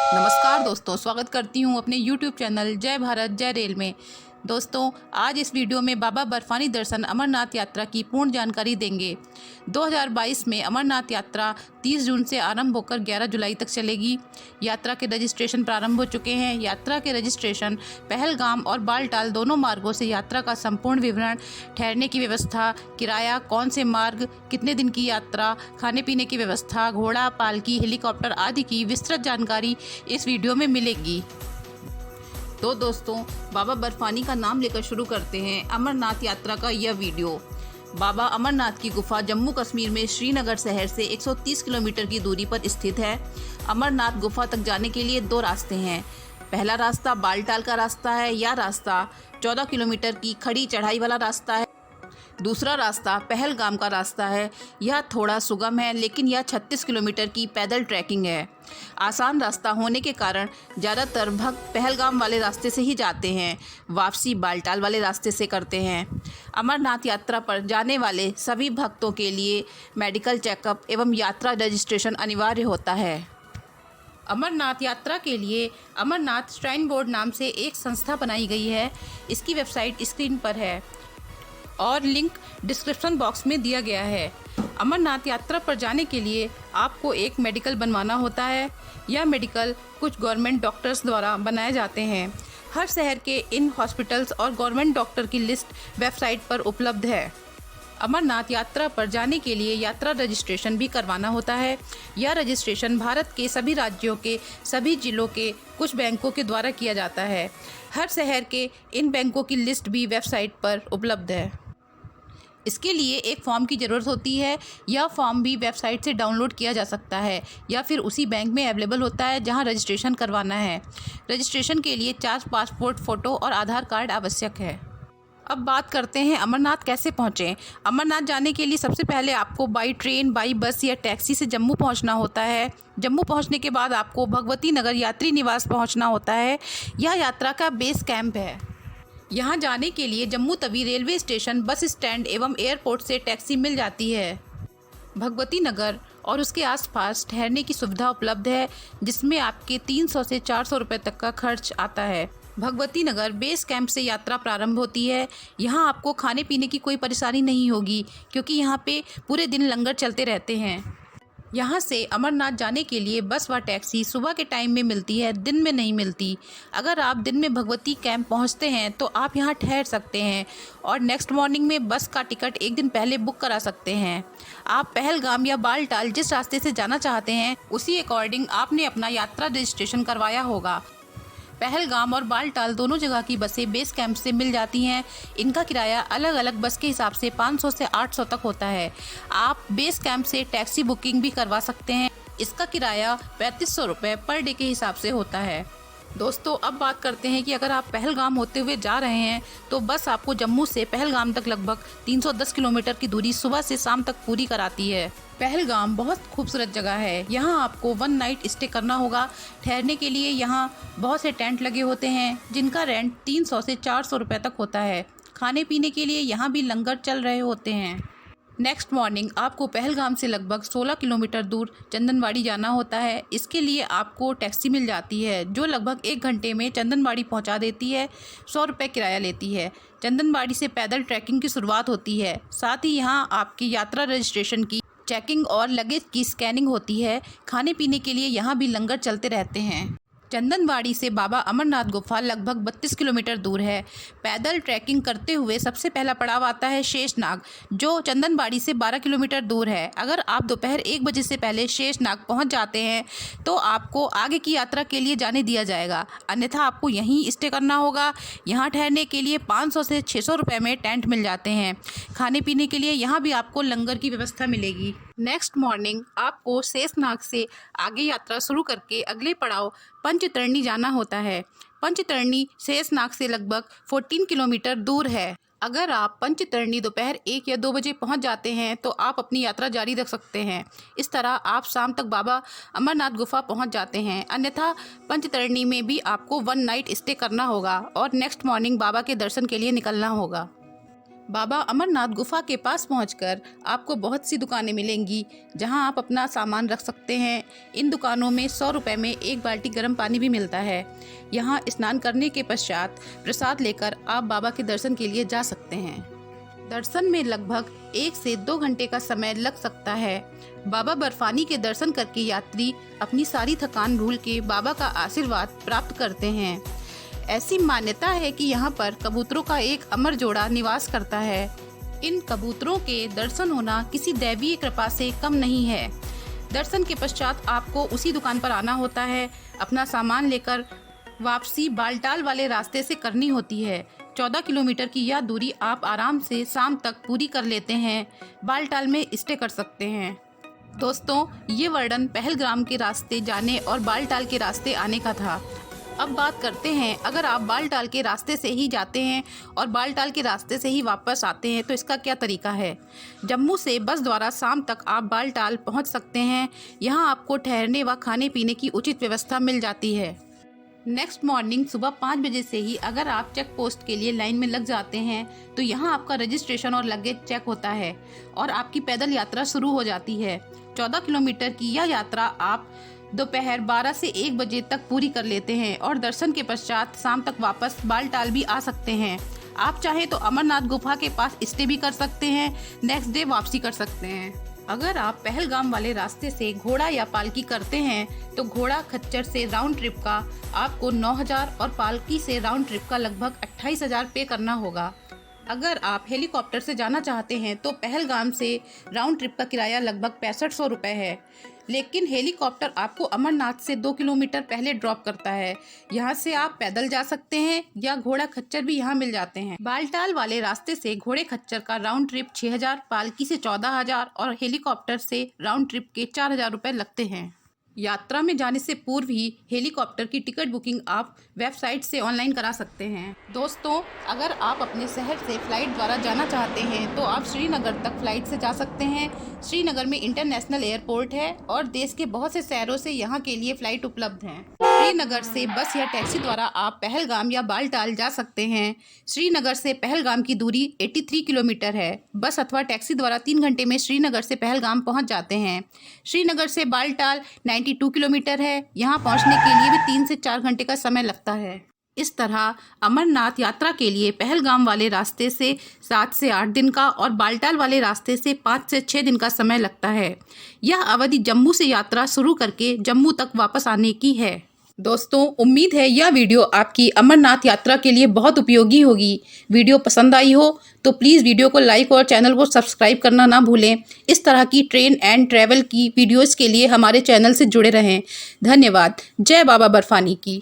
नमस्कार दोस्तों, स्वागत करती हूँ अपने YouTube चैनल जय भारत जय रेल में। दोस्तों, आज इस वीडियो में बाबा बर्फानी दर्शन अमरनाथ यात्रा की पूर्ण जानकारी देंगे। 2022 में अमरनाथ यात्रा 30 जून से आरंभ होकर 11 जुलाई तक चलेगी। यात्रा के रजिस्ट्रेशन प्रारंभ हो चुके हैं। यात्रा के रजिस्ट्रेशन पहलगाम और बालटाल दोनों मार्गों से यात्रा का संपूर्ण विवरण, ठहरने की व्यवस्था, किराया, कौन से मार्ग, कितने दिन की यात्रा, खाने पीने की व्यवस्था, घोड़ा, पालकी, हेलीकॉप्टर आदि की विस्तृत जानकारी इस वीडियो में मिलेगी। तो दोस्तों, बाबा बर्फानी का नाम लेकर शुरू करते हैं अमरनाथ यात्रा का यह वीडियो। बाबा अमरनाथ की गुफा जम्मू कश्मीर में श्रीनगर शहर से 130 किलोमीटर की दूरी पर स्थित है। अमरनाथ गुफा तक जाने के लिए 2 रास्ते हैं। पहला रास्ता बालटाल का रास्ता है। यह रास्ता 14 किलोमीटर की खड़ी चढ़ाई वाला रास्ता है। दूसरा रास्ता पहलगाम का रास्ता है। यह थोड़ा सुगम है, लेकिन यह 36 किलोमीटर की पैदल ट्रैकिंग है। आसान रास्ता होने के कारण ज़्यादातर भक्त पहलगाम वाले रास्ते से ही जाते हैं, वापसी बालटाल वाले रास्ते से करते हैं। अमरनाथ यात्रा पर जाने वाले सभी भक्तों के लिए मेडिकल चेकअप एवं यात्रा रजिस्ट्रेशन अनिवार्य होता है। अमरनाथ यात्रा के लिए अमरनाथ श्राइन बोर्ड नाम से एक संस्था बनाई गई है। इसकी वेबसाइट स्क्रीन पर है और लिंक डिस्क्रिप्शन बॉक्स में दिया गया है। अमरनाथ यात्रा पर जाने के लिए आपको एक मेडिकल बनवाना होता है। यह मेडिकल कुछ गवर्नमेंट डॉक्टर्स द्वारा बनाए जाते हैं। हर शहर के इन हॉस्पिटल्स और गवर्नमेंट डॉक्टर की लिस्ट वेबसाइट पर उपलब्ध है। अमरनाथ यात्रा पर जाने के लिए यात्रा रजिस्ट्रेशन भी करवाना होता है। यह रजिस्ट्रेशन भारत के सभी राज्यों के सभी जिलों के कुछ बैंकों के द्वारा किया जाता है। हर शहर के इन बैंकों की लिस्ट भी वेबसाइट पर उपलब्ध है। इसके लिए एक फॉर्म की ज़रूरत होती है। यह फॉर्म भी वेबसाइट से डाउनलोड किया जा सकता है या फिर उसी बैंक में अवेलेबल होता है जहां रजिस्ट्रेशन करवाना है। रजिस्ट्रेशन के लिए 4 पासपोर्ट फ़ोटो और आधार कार्ड आवश्यक है। अब बात करते हैं अमरनाथ कैसे पहुँचें। अमरनाथ जाने के लिए सबसे पहले आपको बाई ट्रेन, बाई बस या टैक्सी से जम्मू पहुँचना होता है। जम्मू पहुँचने के बाद आपको भगवती नगर यात्री निवास पहुँचना होता है। यह यात्रा का बेस कैंप है। यहाँ जाने के लिए Jammu Tawi railway station, bus stand एवं एयरपोर्ट से टैक्सी मिल जाती है। भगवती नगर और उसके आसपास ठहरने की सुविधा उपलब्ध है, जिसमें आपके 300 से 400 रुपये तक का खर्च आता है। भगवती नगर बेस कैंप से यात्रा प्रारंभ होती है। यहाँ आपको खाने पीने की कोई परेशानी नहीं होगी, क्योंकि यहाँ पे पूरे दिन लंगर चलते रहते हैं। यहाँ से अमरनाथ जाने के लिए बस व टैक्सी सुबह के टाइम में मिलती है, दिन में नहीं मिलती। अगर आप दिन में भगवती कैंप पहुँचते हैं तो आप यहाँ ठहर सकते हैं और नेक्स्ट मॉर्निंग में बस का टिकट एक दिन पहले बुक करा सकते हैं। आप पहलगाम या बालटाल जिस रास्ते से जाना चाहते हैं, उसी अकॉर्डिंग आपने अपना यात्रा रजिस्ट्रेशन करवाया होगा। पहलगाम और बालटाल दोनों जगह की बसें बेस कैंप से मिल जाती हैं। इनका किराया अलग अलग बस के हिसाब से 500 से 800 तक होता है। आप बेस कैंप से टैक्सी बुकिंग भी करवा सकते हैं। इसका किराया 3500 रुपये पर डे के हिसाब से होता है। दोस्तों, अब बात करते हैं कि अगर आप पहलगाम होते हुए जा रहे हैं तो बस आपको जम्मू से पहलगाम तक लगभग 310 किलोमीटर की दूरी सुबह से शाम तक पूरी कराती है। पहलगाम बहुत खूबसूरत जगह है। यहाँ आपको 1 नाइट स्टे करना होगा। ठहरने के लिए यहाँ बहुत से टेंट लगे होते हैं, जिनका रेंट 300 से 400 रुपये तक होता है। खाने पीने के लिए यहाँ भी लंगर चल रहे होते हैं। नेक्स्ट मॉर्निंग आपको पहलगाम से लगभग 16 किलोमीटर दूर चंदनबाड़ी जाना होता है। इसके लिए आपको टैक्सी मिल जाती है, जो लगभग 1 घंटे में चंदनबाड़ी पहुंचा देती है। 100 रुपये किराया लेती है। चंदनबाड़ी से पैदल ट्रैकिंग की शुरुआत होती है। साथ ही यहाँ आपकी यात्रा रजिस्ट्रेशन की चेकिंग और लगेज की स्कैनिंग होती है। खाने पीने के लिए यहाँ भी लंगर चलते रहते हैं। चंदनबाड़ी से बाबा अमरनाथ गुफा लगभग 32 किलोमीटर दूर है। पैदल ट्रैकिंग करते हुए सबसे पहला पड़ाव आता है शेषनाग, जो चंदनबाड़ी से 12 किलोमीटर दूर है। अगर आप दोपहर 1 बजे से पहले शेषनाग पहुंच जाते हैं तो आपको आगे की यात्रा के लिए जाने दिया जाएगा, अन्यथा आपको यहीं स्टे करना होगा। यहाँ ठहरने के लिए 500 से 600 रुपये में टेंट मिल जाते हैं। खाने पीने के लिए यहाँ भी आपको लंगर की व्यवस्था मिलेगी। नेक्स्ट मॉर्निंग आपको शेषनाग से आगे यात्रा शुरू करके अगले पड़ाव पंचतरणी जाना होता है। पंचतरणी शेषनाग से लगभग 14 किलोमीटर दूर है। अगर आप पंचतरणी दोपहर 1 या 2 बजे पहुंच जाते हैं तो आप अपनी यात्रा जारी रख सकते हैं। इस तरह आप शाम तक बाबा अमरनाथ गुफा पहुंच जाते हैं। अन्यथा पंचतरणी में भी आपको 1 नाइट स्टे करना होगा और नेक्स्ट मॉर्निंग बाबा के दर्शन के लिए निकलना होगा। बाबा अमरनाथ गुफा के पास पहुंचकर आपको बहुत सी दुकानें मिलेंगी जहां आप अपना सामान रख सकते हैं। इन दुकानों में 100 रुपये में 1 बाल्टी गर्म पानी भी मिलता है। यहां स्नान करने के पश्चात प्रसाद लेकर आप बाबा के दर्शन के लिए जा सकते हैं। दर्शन में लगभग 1 से 2 घंटे का समय लग सकता है। बाबा बर्फानी के दर्शन करके यात्री अपनी सारी थकान भूल के बाबा का आशीर्वाद प्राप्त करते हैं। ऐसी मान्यता है कि यहाँ पर कबूतरों का एक अमर जोड़ा निवास करता है। इन कबूतरों के दर्शन होना किसी दैवीय कृपा से कम नहीं है। दर्शन के पश्चात आपको उसी दुकान पर आना होता है। अपना सामान लेकर वापसी बालटाल वाले रास्ते से करनी होती है। 14 किलोमीटर की यह दूरी आप आराम से शाम तक पूरी कर लेते हैं। बालटाल में स्टे कर सकते हैं। दोस्तों, ये वर्णन पहलगाम के रास्ते जाने और बालटाल के रास्ते आने का था। अब बात करते हैं, अगर आप बालटाल के रास्ते से ही जाते हैं और बालटाल के रास्ते से ही वापस आते हैं तो इसका क्या तरीका है। जम्मू से बस द्वारा शाम तक आप बालटाल पहुंच सकते हैं। यहां आपको ठहरने व खाने पीने की उचित व्यवस्था मिल जाती है। नेक्स्ट मॉर्निंग सुबह 5 बजे से ही अगर आप चेक पोस्ट के लिए लाइन में लग जाते हैं तो यहाँ आपका रजिस्ट्रेशन और लगेज चेक होता है और आपकी पैदल यात्रा शुरू हो जाती है। 14 किलोमीटर की यह यात्रा आप दोपहर 12 से 1 बजे तक पूरी कर लेते हैं और दर्शन के पश्चात शाम तक वापस बालटाल भी आ सकते हैं। आप चाहें तो अमरनाथ गुफा के पास स्टे भी कर सकते हैं। नेक्स्ट डे वापसी कर सकते हैं। अगर आप पहलगाम वाले रास्ते से घोड़ा या पालकी करते हैं तो घोड़ा खच्चर से राउंड ट्रिप का आपको 9,000 और पालकी से राउंड ट्रिप का लगभग 28,000 पे करना होगा। अगर आप हेलीकॉप्टर से जाना चाहते हैं तो पहलगाम से राउंड ट्रिप का किराया लगभग 6500 रुपये है, लेकिन हेलीकॉप्टर आपको अमरनाथ से 2 किलोमीटर पहले ड्रॉप करता है। यहाँ से आप पैदल जा सकते हैं या घोड़ा खच्चर भी यहाँ मिल जाते हैं। बालटाल वाले रास्ते से घोड़े खच्चर का राउंड ट्रिप 6,000, पालकी से 14,000 और हेलीकॉप्टर से राउंड ट्रिप के 4,000 रुपये लगते हैं। यात्रा में जाने से पूर्व ही हेलीकॉप्टर की टिकट बुकिंग आप वेबसाइट से ऑनलाइन करा सकते हैं। दोस्तों, अगर आप अपने शहर से फ़्लाइट द्वारा जाना चाहते हैं तो आप श्रीनगर तक फ़्लाइट से जा सकते हैं। श्रीनगर में इंटरनेशनल एयरपोर्ट है और देश के बहुत से शहरों से यहाँ के लिए फ़्लाइट उपलब्ध हैं। श्रीनगर से बस या टैक्सी द्वारा आप पहलगाम या बालटाल जा सकते हैं। श्रीनगर से पहलगाम की दूरी 83 किलोमीटर है। बस अथवा टैक्सी द्वारा 3 घंटे में श्रीनगर से पहलगाम पहुँच जाते हैं। श्रीनगर से बालटाल 92 किलोमीटर है। यहाँ पहुँचने के लिए भी 3 से 4 घंटे का समय लगता है। इस तरह अमरनाथ यात्रा के लिए पहलगाम वाले रास्ते से 7 से 8 दिन का और बालटाल वाले रास्ते से 5 से 6 दिन का समय लगता है। यह अवधि जम्मू से यात्रा शुरू करके जम्मू तक वापस आने की है। दोस्तों, उम्मीद है यह वीडियो आपकी अमरनाथ यात्रा के लिए बहुत उपयोगी होगी। वीडियो पसंद आई हो तो प्लीज़ वीडियो को लाइक और चैनल को सब्सक्राइब करना ना भूलें। इस तरह की ट्रेन एंड ट्रैवल की वीडियोस के लिए हमारे चैनल से जुड़े रहें। धन्यवाद। जय बाबा बर्फानी की।